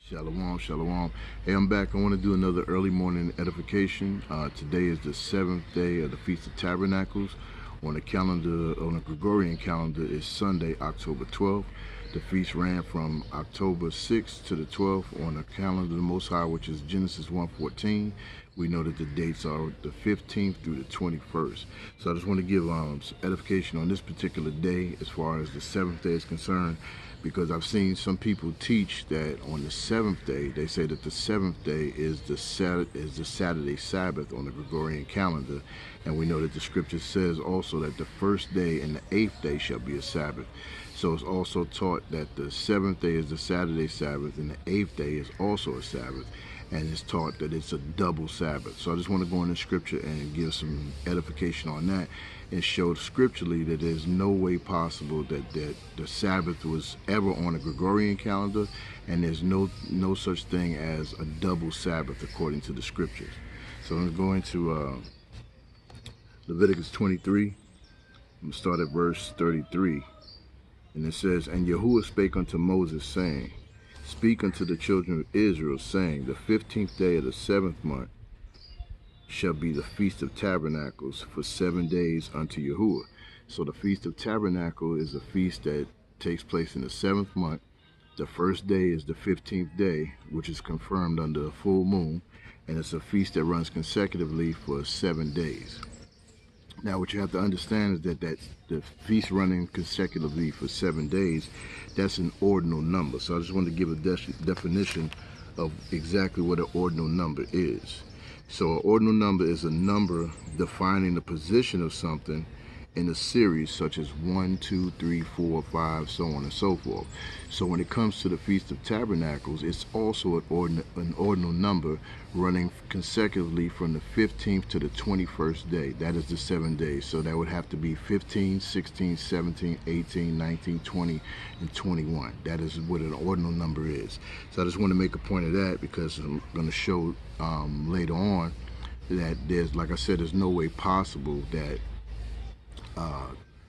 Shalom, shalom. Hey, I'm back. I want to do another early morning edification. Today is the seventh day of the Feast of Tabernacles. On the calendar, on the Gregorian calendar, is Sunday, October 12th. The feast ran from October 6th to the 12th on the calendar of the Most High, which is Genesis 1:14. We know that the dates are the 15th through the 21st. So I just want to give some edification on this particular day as far as the seventh day is concerned, because I've seen some people teach that on the seventh day, they say that the seventh day is the Saturday Sabbath on the Gregorian calendar, and we know that the scripture says also that the first day and the eighth day shall be a Sabbath. So it's also taught that the seventh day is the Saturday Sabbath and the eighth day is also a Sabbath, and it's taught that it's a double Sabbath. So I just want to go into scripture and give some edification on that and show scripturally that there's no way possible that the Sabbath was ever on a Gregorian calendar, and there's no such thing as a double Sabbath according to the scriptures. So I'm going to Leviticus 23. I'm going to start at verse 33. And it says, And Yahuwah spake unto Moses, saying, Speak unto the children of Israel, saying, The 15th day of the 7th month shall be the Feast of Tabernacles for 7 days unto Yahuwah. So the Feast of Tabernacle is a feast that takes place in the 7th month. The first day is the 15th day, which is confirmed under the full moon, and it's a feast that runs consecutively for 7 days. Now, what you have to understand is that the feast running consecutively for 7 days, that's an ordinal number. So I just want to give a definition of exactly what an ordinal number is. So an ordinal number is a number defining the position of something in a series, such as 1, 2, 3, 4, 5, so on and so forth. So when it comes to the Feast of Tabernacles, it's also an ordinal number running consecutively from the 15th to the 21st day. That is the 7 days. So that would have to be 15, 16, 17, 18, 19, 20, and 21. That is what an ordinal number is. So I just want to make a point of that, because I'm going to show later on that there's, like I said, there's no way possible that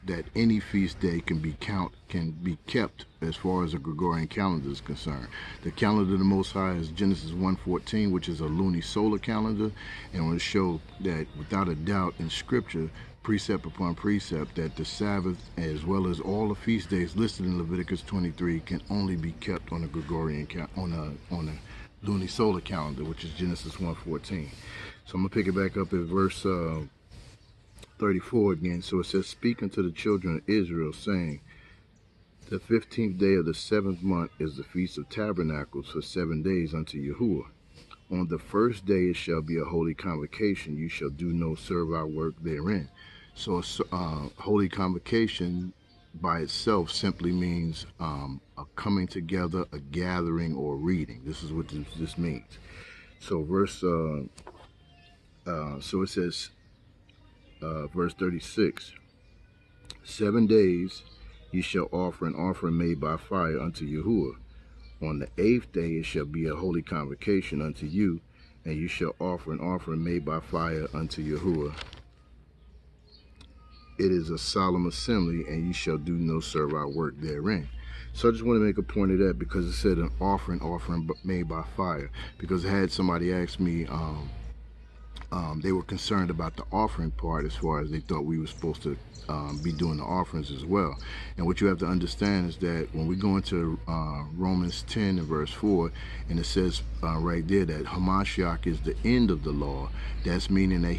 that any feast day can be kept as far as the Gregorian calendar is concerned. The calendar of the Most High is Genesis 1:14, which is a lunisolar calendar, and I want to show that without a doubt in Scripture, precept upon precept, that the Sabbath, as well as all the feast days listed in Leviticus 23, can only be kept on a Gregorian on a lunisolar calendar, which is Genesis 1:14. So I'm gonna pick it back up at verse 34 again. So it says, Speak unto the children of Israel, saying, The 15th day of the 7th month is the Feast of Tabernacles for 7 days unto Yahuwah. On the first day it shall be a holy convocation. You shall do no servile work therein. So holy convocation by itself simply means a coming together, a gathering, or reading. This is what this means. So so it says, verse 36, 7 days ye shall offer an offering made by fire unto Yahuwah. On the 8th day it shall be a holy convocation unto you, and you shall offer an offering made by fire unto Yahuwah. It is a solemn assembly, and you shall do no servile work therein. So I just want to make a point of that, because it said an offering made by fire, because I had somebody ask me, they were concerned about the offering part, as far as they thought we were supposed to be doing the offerings as well. And what you have to understand is that when we go into Romans 10 and verse 4, and it says right there that Hamashiach is the end of the law, that's meaning that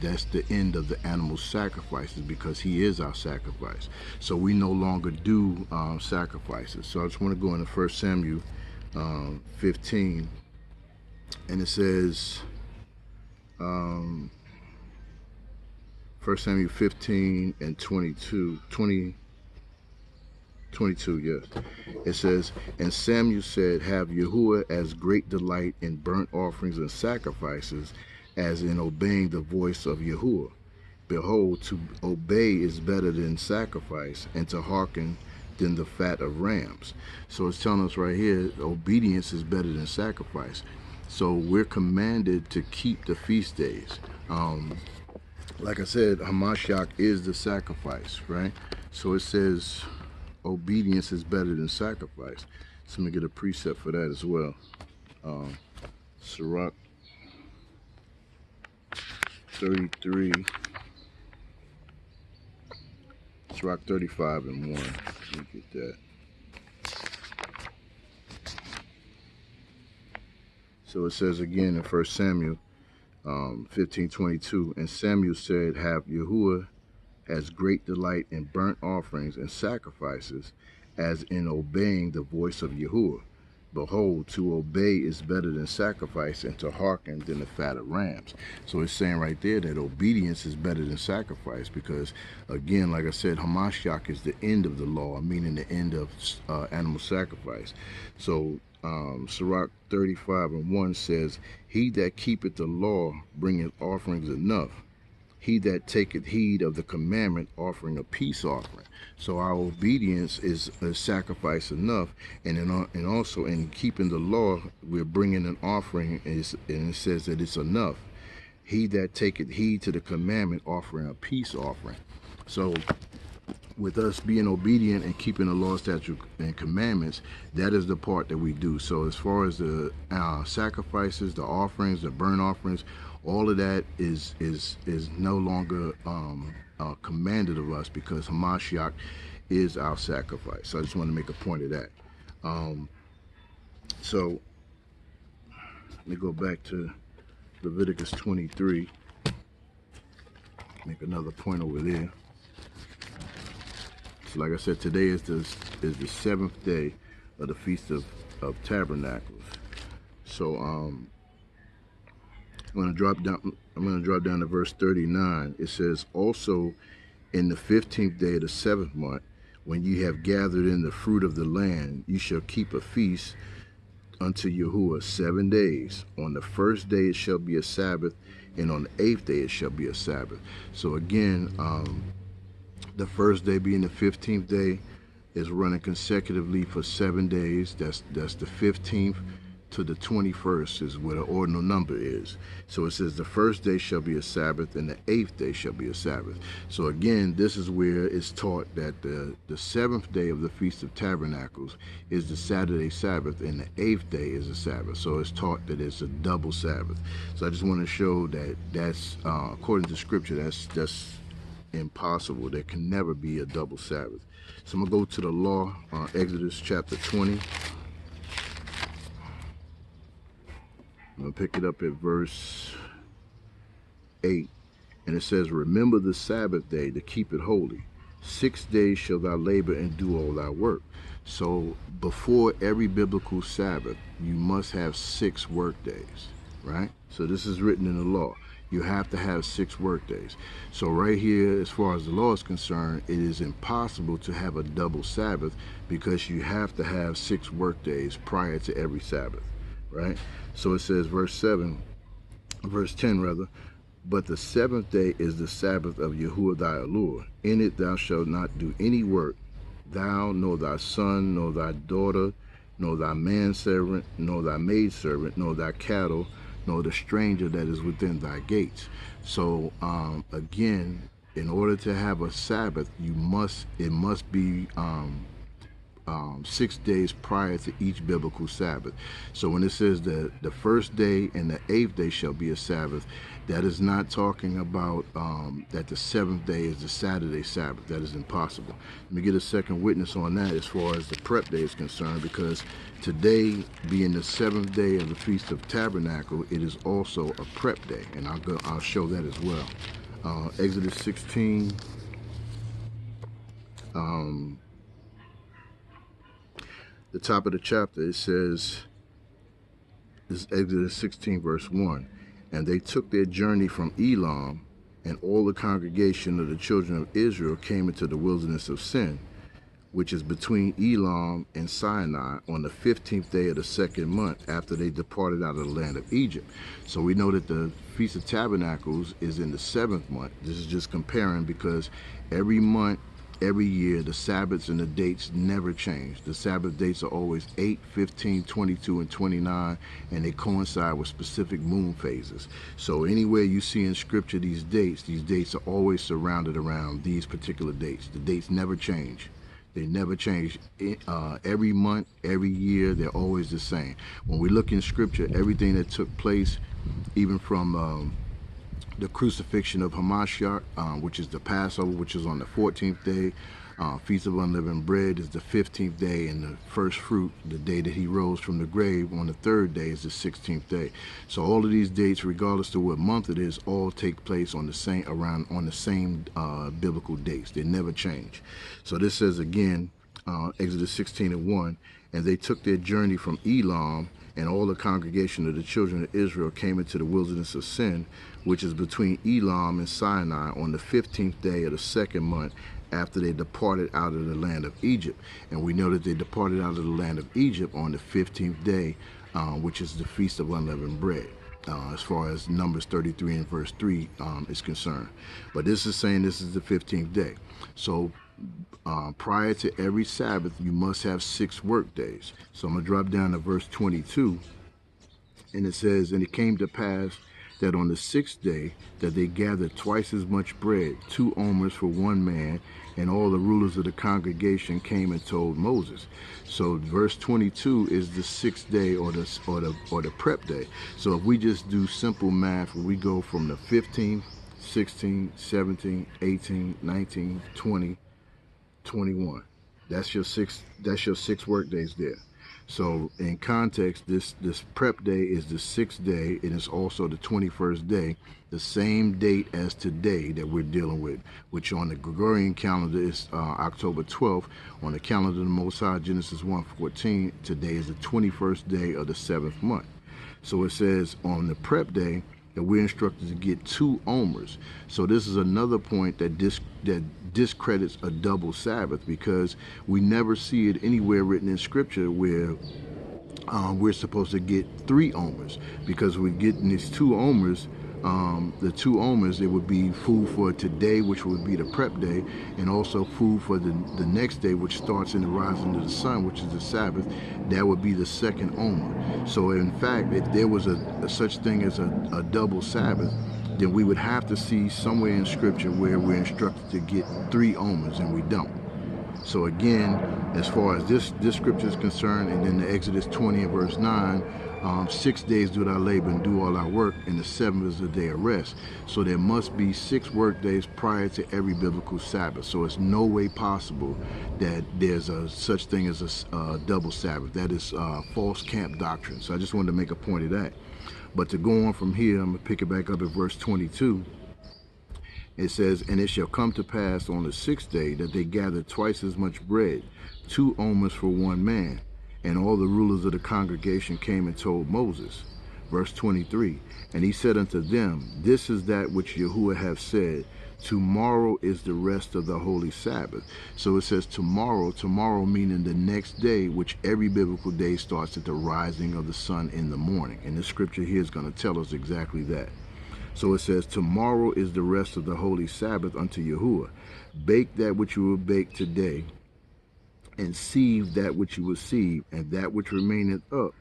that's the end of the animal sacrifices, because he is our sacrifice. So we no longer do sacrifices. So I just want to go into 1 Samuel 15, and it says, 1 Samuel 15 and 22, yes. It says, And Samuel said, Have Yahuwah as great delight in burnt offerings and sacrifices as in obeying the voice of Yahuwah. Behold, to obey is better than sacrifice, and to hearken than the fat of rams. So it's telling us right here, obedience is better than sacrifice. So we're commanded to keep the feast days. Like I said, Hamashiach is the sacrifice, right? So it says obedience is better than sacrifice. let me get a precept for that as well. Sirach 33, Sirach 35 and 1. Let me get that. So it says again in 1 Samuel 15:22, and Samuel said, have Yahuwah has great delight in burnt offerings and sacrifices, as in obeying the voice of Yahuwah. Behold, to obey is better than sacrifice, and to hearken than the fat of rams. So it's saying right there that obedience is better than sacrifice, because again, like I said, Hamashiach is the end of the law, meaning the end of animal sacrifice. So Sirach 35 and 1 says, he that keepeth the law bringeth offerings enough. He that taketh heed of the commandment, offering a peace offering. So our obedience is a sacrifice enough, and also in keeping the law, we're bringing an offering, and it says that it's enough. He that taketh heed to the commandment, offering a peace offering. So with us being obedient and keeping the law, statutes, and commandments, that is the part that we do. So as far as the sacrifices, the offerings, the burnt offerings, all of that is no longer commanded of us, because Hamashiach is our sacrifice. So I just want to make a point of that. So let me go back to Leviticus 23. Make another point over there. So like I said, today is the 7th day of the Feast of Tabernacles. So I'm going to drop down to verse 39. It says, also in the 15th day of the 7th month, when ye have gathered in the fruit of the land, ye shall keep a feast unto Yahuwah 7 days. On the first day it shall be a Sabbath, and on the 8th day it shall be a Sabbath. So again, the first day being the 15th day is running consecutively for 7 days. That's the 15th to the 21st is where the ordinal number is. So it says the first day shall be a Sabbath, and the 8th day shall be a Sabbath. So again, this is where it's taught that the 7th day of the Feast of Tabernacles is the Saturday Sabbath, and the 8th day is a Sabbath. So it's taught that it's a double Sabbath. So I just want to show that that's according to Scripture, that's impossible. There can never be a double Sabbath. So I'm gonna go to the law, Exodus chapter 20. I'm gonna pick it up at verse 8, and it says, remember the Sabbath day to keep it holy. 6 days shall thou labor and do all thy work. So before every biblical Sabbath, you must have 6 work days, right? So this is written in the law. You have to have 6 work days. So right here, as far as the law is concerned, it is impossible to have a double Sabbath, because you have to have 6 work days prior to every Sabbath, right? So it says verse 10 rather, but the 7th day is the Sabbath of Yahuwah thy Lord. In it thou shalt not do any work, thou, nor thy son, nor thy daughter, nor thy manservant, nor thy maidservant, nor thy cattle, nor the stranger that is within thy gates. So again, in order to have a Sabbath, it must be 6 days prior to each biblical Sabbath. So when it says that the first day and the 8th day shall be a Sabbath, that is not talking about that the 7th day is the Saturday Sabbath. That is impossible. Let me get a second witness on that as far as the prep day is concerned, because today being the 7th day of the Feast of Tabernacle, it is also a prep day, and I'll show that as well. Exodus 16. The top of the chapter, it says, this is Exodus 16 verse 1, and they took their journey from Elam, and all the congregation of the children of Israel came into the wilderness of Sin, which is between Elam and Sinai, on the 15th day of the 2nd month after they departed out of the land of Egypt. So we know that the Feast of Tabernacles is in the 7th month. This is just comparing, because every month, every year, the Sabbaths and the dates never change. The Sabbath dates are always 8, 15, 22, and 29, and they coincide with specific moon phases. So anywhere you see in Scripture these dates are always surrounded around these particular dates. The dates never change. They never change. Every month, every year, they're always the same. When we look in Scripture, everything that took place, even from the crucifixion of Hamashiach, which is the Passover, which is on the 14th day. Feast of Unleavened Bread is the 15th day, and the first fruit, the day that he rose from the grave, on the 3rd day is the 16th day. So all of these dates, regardless of what month it is, all take place on the same biblical dates. They never change. So this says again, Exodus 16:1, and they took their journey from Elam, and all the congregation of the children of Israel came into the wilderness of Sin, which is between Elam and Sinai, on the 15th day of the 2nd month, after they departed out of the land of Egypt. And we know that they departed out of the land of Egypt on the 15th day, which is the Feast of Unleavened Bread, as far as Numbers 33 and verse 3 is concerned. But this is saying this is the 15th day. So prior to every Sabbath, you must have 6 work days. So I'm going to drop down to verse 22, and it says, and it came to pass that on the 6th day that they gathered twice as much bread, 2 omers for one man, and all the rulers of the congregation came and told Moses. So verse 22 is the 6th day, or the prep day. So if we just do simple math, we go from the 15th, 16, 17, 18, 19, 20, 21. That's your 6 work days there. So in context, this prep day is the 6th day, and it's also the 21st day, the same date as today that we're dealing with, which on the Gregorian calendar is October 12th. On the calendar of the Most High, Genesis 1:14, today is the 21st day of the 7th month. So it says on the prep day that we're instructed to get 2 omers. So this is another point that discredits a double Sabbath, because we never see it anywhere written in Scripture where we're supposed to get 3 omers, because we're getting these 2 omers. The 2 omers, it would be food for today, which would be the prep day, and also food for the next day, which starts in the rising of the sun, which is the Sabbath. That would be the 2nd omer. So in fact, if there was a such thing as a double Sabbath, then we would have to see somewhere in Scripture where we're instructed to get 3 omers, and we don't. So again, as far as this scripture is concerned, and then the Exodus 20 and verse 9, 6 days do thou labor and do all our work, and the 7th is a day of rest. So there must be 6 work days prior to every biblical Sabbath. So it's no way possible that there's such thing as a double Sabbath. That is false camp doctrine. So I just wanted to make a point of that. But to go on from here, I'm going to pick it back up at verse 22. It says, and it shall come to pass on the 6th day that they gathered twice as much bread, 2 omers for one man. And all the rulers of the congregation came and told Moses. Verse 23, and he said unto them, this is that which Yahuwah hath said, tomorrow is the rest of the holy Sabbath. So it says tomorrow meaning the next day, which every biblical day starts at the rising of the sun in the morning. And the scripture here is going to tell us exactly that. So it says, tomorrow is the rest of the holy Sabbath unto Yahuwah. Bake that which you will bake today, and sieve that which you will sieve, and that which remaineth up,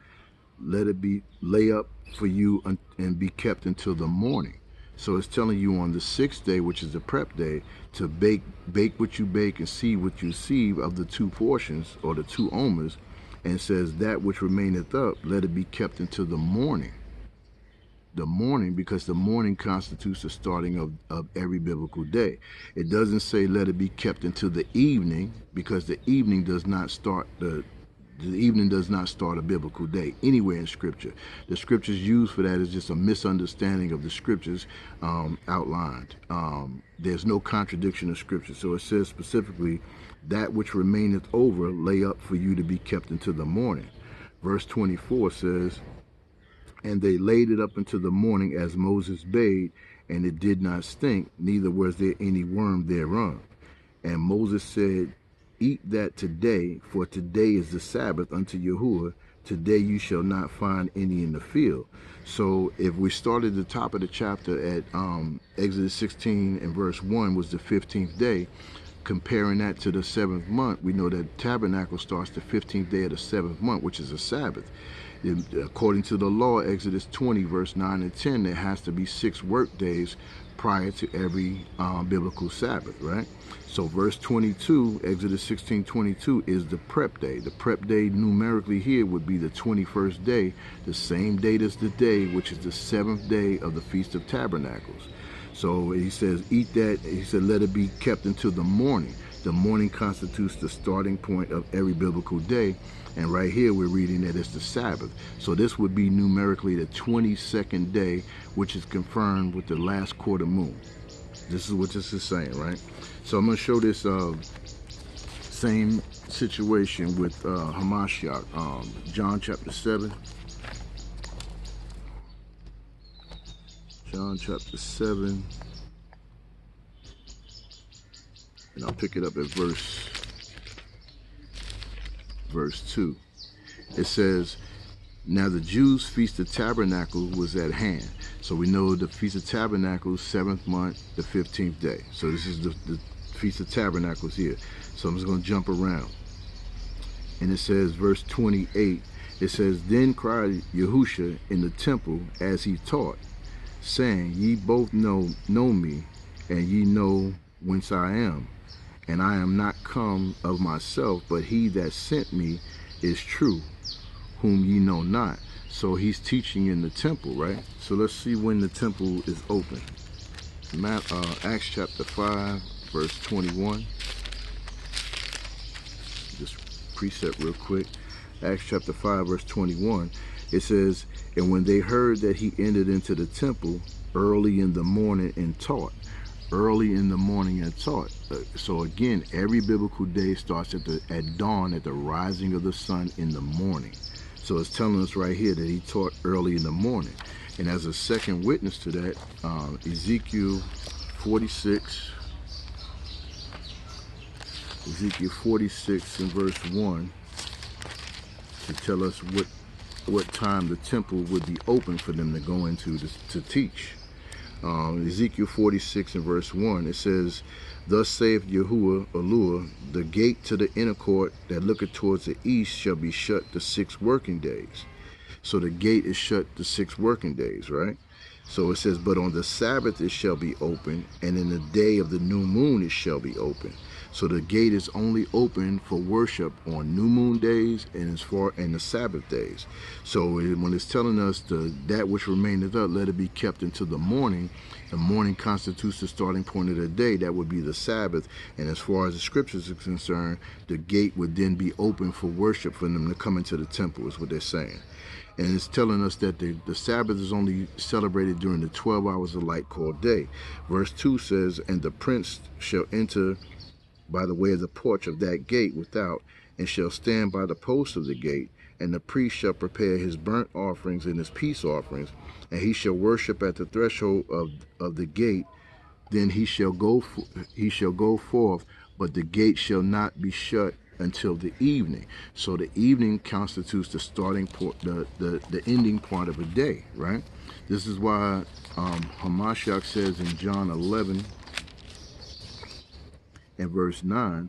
let it be lay up for you and be kept until the morning. So it's telling you on the 6th day, which is the prep day, to bake what you bake and sieve what you sieve of the 2 portions, or the 2 omers, and it says that which remaineth up, let it be kept until the morning. The morning, because the morning constitutes the starting of every biblical day. It doesn't say let it be kept until the evening, because the evening does not start the evening does not start a biblical day anywhere in Scripture. The scriptures used for that is just a misunderstanding of the scriptures outlined. There's no contradiction of Scripture. So it says specifically, that which remaineth over lay up for you to be kept until the morning. Verse 24 says, and they laid it up until the morning as Moses bade, and it did not stink, neither was there any worm thereon. And Moses said, eat that today, for today is the Sabbath unto Yahuwah. Today you shall not find any in the field. So if we start at the top of the chapter at Exodus 16 and verse 1 was the 15th day, comparing that to the 7th month, we know that tabernacle starts the 15th day of the 7th month, which is a Sabbath. According to the law, Exodus 20, verse 9 and 10, there has to be 6 work days prior to every biblical Sabbath, right? So verse 22, Exodus 16:22 is the prep day. The prep day numerically here would be the 21st day, the same date as the day, which is the 7th day of the Feast of Tabernacles. So he says, eat that. He said, let it be kept until the morning. The morning constitutes the starting point of every biblical day. And right here, we're reading that it's the Sabbath. So this would be numerically the 22nd day, which is confirmed with the last quarter moon. This is what this is saying, right? So I'm going to show this same situation with Hamashiach, John chapter 7. John chapter 7. And I'll pick it up at verse 2. It says, now the Jews' Feast of Tabernacles was at hand. So we know the Feast of Tabernacles, 7th month, the 15th day. So this is the Feast of Tabernacles here. So I'm just going to jump around. And it says, verse 28, it says, then cried Yahusha in the temple as he taught, saying, ye both know me, and ye know whence I am. And I am not come of myself, but he that sent me is true, whom ye know not. So he's teaching in the temple, right? So let's see when the temple is open. Acts chapter 5, verse 21. Just precept real quick. Acts chapter 5, verse 21. It says, and when they heard that he entered into the temple early in the morning and taught. Early in the morning and taught. So again, every biblical day starts at dawn, at the rising of the sun in the morning. So it's telling us right here that he taught early in the morning. And as a second witness to that, Ezekiel 46. Ezekiel 46 and verse 1 to tell us what time the temple would be open for them to go into to teach. Ezekiel 46 and verse 1, it says, thus saith Yahuwah Eluah, the gate to the inner court that looketh towards the east shall be shut the 6 working days. So the gate is shut the 6 working days, right? So it says, but on the Sabbath it shall be open, and in the day of the new moon it shall be open. So the gate is only open for worship on new moon days and the Sabbath days. So when it's telling us that which remaineth up, let it be kept until the morning constitutes the starting point of the day. That would be the Sabbath. And as far as the scriptures are concerned, the gate would then be open for worship for them to come into the temple, is what they're saying. And it's telling us that the Sabbath is only celebrated during the 12 hours of light called day. Verse 2 says, and the prince shall enter by the way of the porch of that gate without, and shall stand by the post of the gate, and the priest shall prepare his burnt offerings and his peace offerings, and he shall worship at the threshold of the gate. Then he shall go forth, but the gate shall not be shut until the evening. So the evening constitutes the starting point, the ending part of a day, right? This is why Hamashiach says in John 11 and verse 9,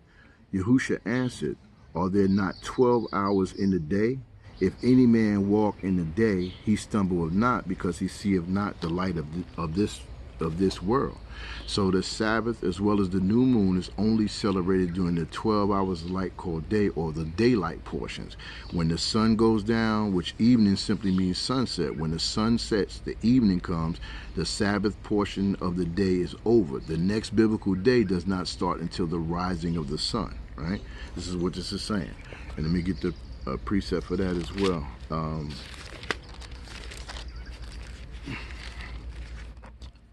Yahusha answered, are there not 12 hours in the day? If any man walk in the day, he stumbleth not, because he seeth not the light of this world. So the Sabbath as well as the new moon is only celebrated during the 12 hours of light called day, or the daylight portions. When the sun goes down, which evening simply means sunset, when the sun sets, the evening comes, the Sabbath portion of the day is over. The next biblical day does not start until the rising of the sun, right? This is what this is saying. And let me get the precept for that as well.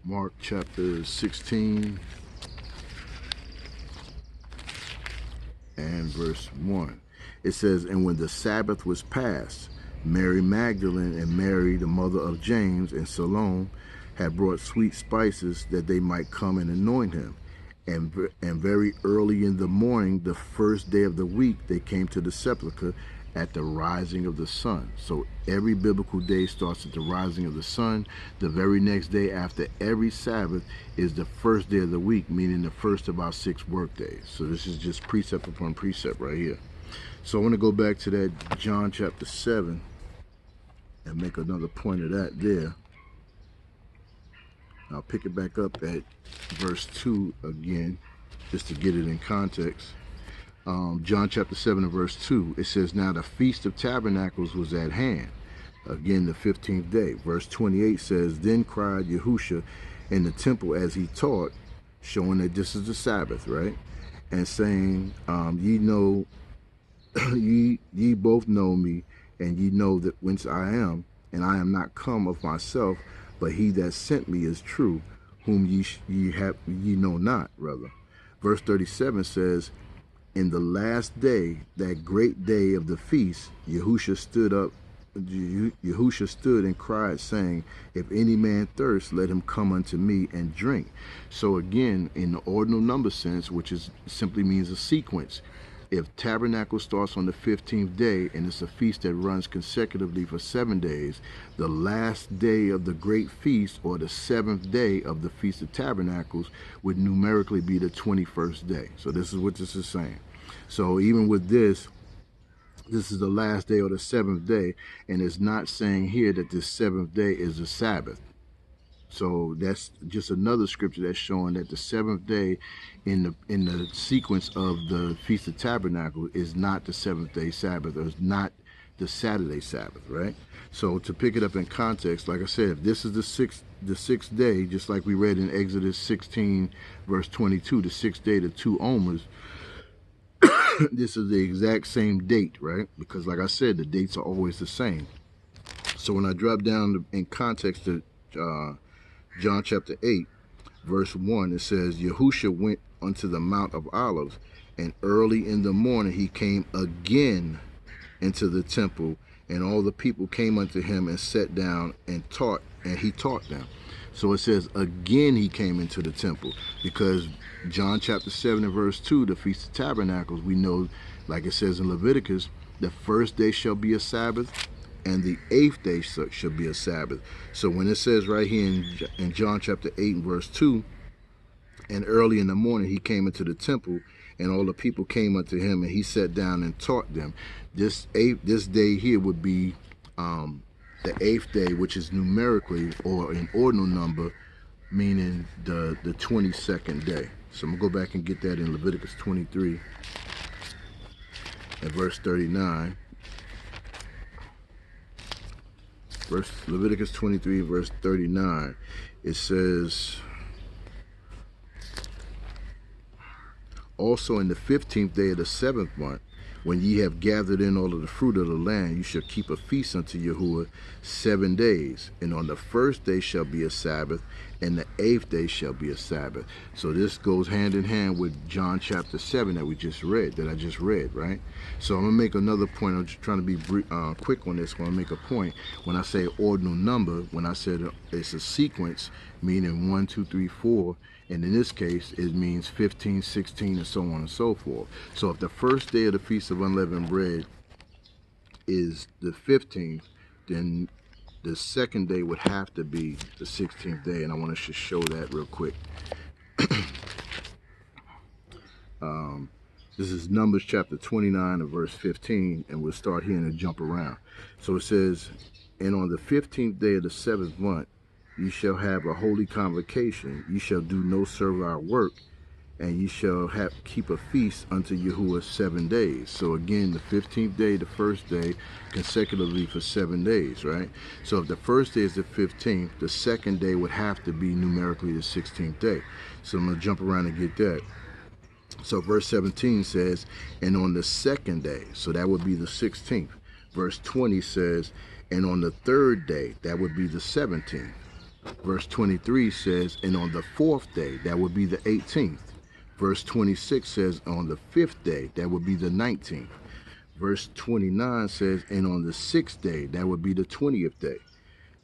Mark chapter 16 and verse 1. It says, and when the Sabbath was past, Mary Magdalene and Mary, the mother of James, and Salome had brought sweet spices that they might come and anoint him. And very early in the morning, the first day of the week, they came to the sepulchre at the rising of the sun. So every biblical day starts at the rising of the sun. The very next day after every Sabbath is the first day of the week, meaning the first of our 6 work days. So this is just precept upon precept right here. So I want to go back to that John chapter 7 and make another point of that there. I'll pick it back up at verse 2 again, just to get it in context. John chapter 7 and verse 2, it says, now the Feast of Tabernacles was at hand, again the 15th day. Verse 28 says, then cried Yahusha in the temple as he taught, showing that this is the Sabbath, right? And saying, ye know, ye both know me, and ye know that whence I am, and I am not come of myself, but he that sent me is true, whom ye know not, rather. Verse 37 says, in the last day, that great day of the feast, Yahusha stood and cried, saying, if any man thirst, let him come unto me and drink. So again, in the ordinal number sense, which is simply means a sequence, if tabernacle starts on the 15th day and it's a feast that runs consecutively for 7 days, the last day of the great feast, or the 7th day of the Feast of Tabernacles, would numerically be the 21st day. So this is what this is saying. So even with this is the last day or the 7th day, and it's not saying here that this 7th day is a Sabbath. So that's just another scripture that's showing that the 7th day in the sequence of the Feast of Tabernacle is not the 7th day Sabbath, or is not the Saturday Sabbath, right? So to pick it up in context, like I said, if this is the sixth day, just like we read in Exodus 16 verse 22, the 6th day, the 2 omers, this is the exact same date, right? Because like I said, the dates are always the same. So when I drop down in context to John chapter 8, verse 1, it says, Yahusha went unto the Mount of Olives, and early in the morning he came again into the temple, and all the people came unto him and sat down and taught, and he taught them. So it says again he came into the temple, because John chapter 7 and verse 2, the Feast of Tabernacles, we know, like it says in Leviticus, the first day shall be a Sabbath, and the 8th day shall be a Sabbath. So when it says right here in John chapter 8 and verse 2, and early in the morning he came into the temple, and all the people came unto him, and he sat down and taught them. This day here would be the 8th day, which is numerically, or in ordinal number, meaning the 22nd day. So I'm going to go back and get that in Leviticus 23 and verse 39. Leviticus 23 verse 39, it says, also in the 15th day of the 7th month, when ye have gathered in all of the fruit of the land, you shall keep a feast unto Yahuwah 7 days. And on the first day shall be a Sabbath, and the 8th day shall be a Sabbath. So this goes hand in hand with John chapter 7 that I just read, right? So I'm going to make another point. I'm just trying to be quick on this. When I make a point, when I say ordinal number, when I said it's a sequence, meaning 1, 2, 3, 4, and in this case, it means 15, 16, and so on and so forth. So if the first day of the Feast of Unleavened Bread is the 15th, then the second day would have to be the 16th day. And I want to just show that real quick. This is Numbers chapter 29 and verse 15, and we'll start here and jump around. So it says, and on the 15th day of the 7th month, ye shall have a holy convocation. Ye shall do no servile work, and ye shall keep a feast unto Yahuwah 7 days. So again, the 15th day, the first day, consecutively for 7 days, right? So if the first day is the 15th, the second day would have to be numerically the 16th day. So I'm going to jump around and get that. So verse 17 says, and on the second day, so that would be the 16th. Verse 20 says, and on the third day, that would be the 17th. Verse 23 says, and on the 4th day, that would be the 18th. Verse 26 says, on the 5th day, that would be the 19th. Verse 29 says, and on the 6th day, that would be the 20th day.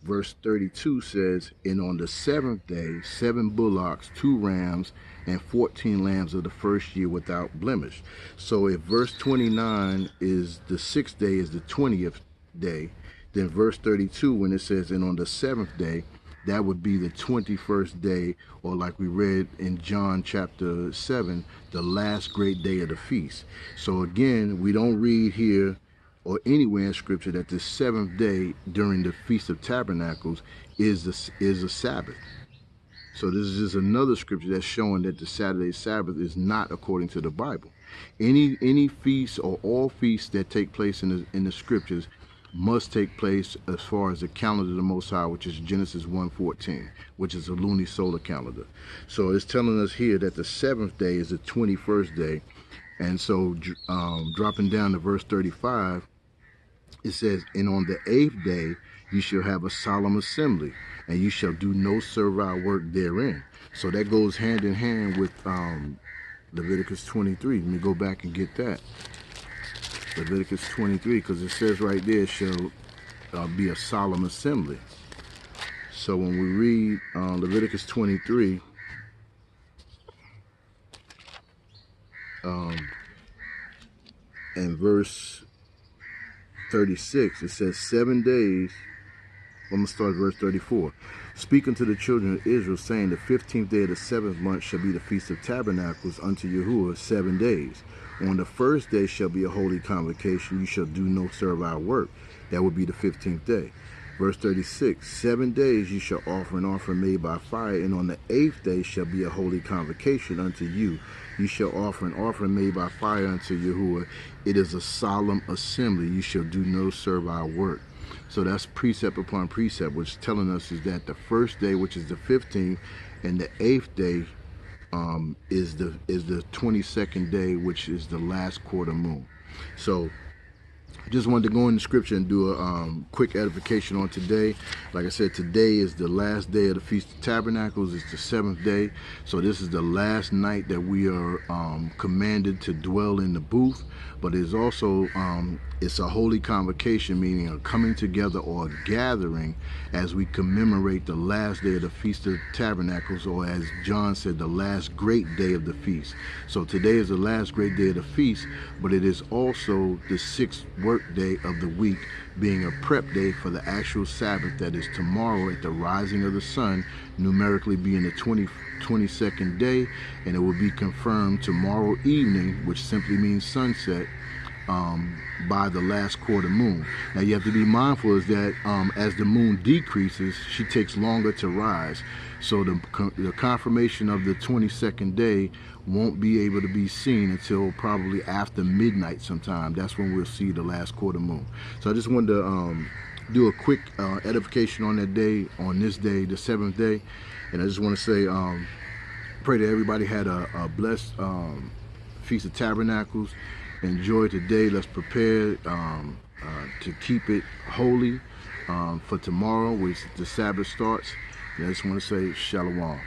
Verse 32 says, and on the 7th day, 7 bullocks, 2 rams, and 14 lambs of the first year without blemish. So if verse 29 is the 6th day is the 20th day, then verse 32, when it says, and on the 7th day, that would be the 21st day, or like we read in John chapter 7, the last great day of the feast. So again, we don't read here or anywhere in Scripture that the seventh day during the Feast of Tabernacles is a Sabbath. So this is just another scripture that's showing that the Saturday Sabbath is not according to the Bible. Any feast or all feasts that take place in the scriptures must take place as far as the calendar of the Most High, which is Genesis 1:14, which is a lunisolar calendar. So it's telling us here that the seventh day is the 21st day. And so dropping down to verse 35, it says, and on the 8th day you shall have a solemn assembly, and you shall do no servile work therein. So that goes hand in hand with Leviticus 23. Let me go back and get that. Leviticus 23, because it says right there, shall be a solemn assembly. So when we read Leviticus 23, and verse 36, it says 7 days. I'm going to start at verse 34. Speak unto the children of Israel, saying, the 15th day of the 7th month shall be the Feast of Tabernacles unto Yahuwah 7 days. On the first day shall be a holy convocation. You shall do no servile work. That would be the 15th day. Verse 36, 7 days you shall offer an offering made by fire, and on the 8th day shall be a holy convocation unto you. You shall offer an offering made by fire unto Yahuwah. It is a solemn assembly. You shall do no servile work. So that's precept upon precept, which is telling us is that the first day, which is the 15th, and the 8th day is the 22nd day, which is the last quarter moon. So just wanted to go in the scripture and do a quick edification on today. Like I said, today is the last day of the Feast of Tabernacles. It's the 7th day. So this is the last night that we are commanded to dwell in the booth. But it's also, it's a holy convocation, meaning a coming together or a gathering as we commemorate the last day of the Feast of Tabernacles, or as John said, the last great day of the feast. So today is the last great day of the feast, but it is also the 6th work day of the week, being a prep day for the actual Sabbath that is tomorrow at the rising of the sun, numerically being the 22nd day, and it will be confirmed tomorrow evening, which simply means sunset, by the last quarter moon. Now you have to be mindful is that as the moon decreases, she takes longer to rise. So the confirmation of the 22nd day won't be able to be seen until probably after midnight sometime. That's when we'll see the last quarter moon. So I just wanted to do a quick edification on that day, on this day, the 7th day. And I just want to say, pray that everybody had a blessed Feast of Tabernacles. Enjoy today. Let's prepare to keep it holy for tomorrow, which the Sabbath starts. And I just want to say Shalom.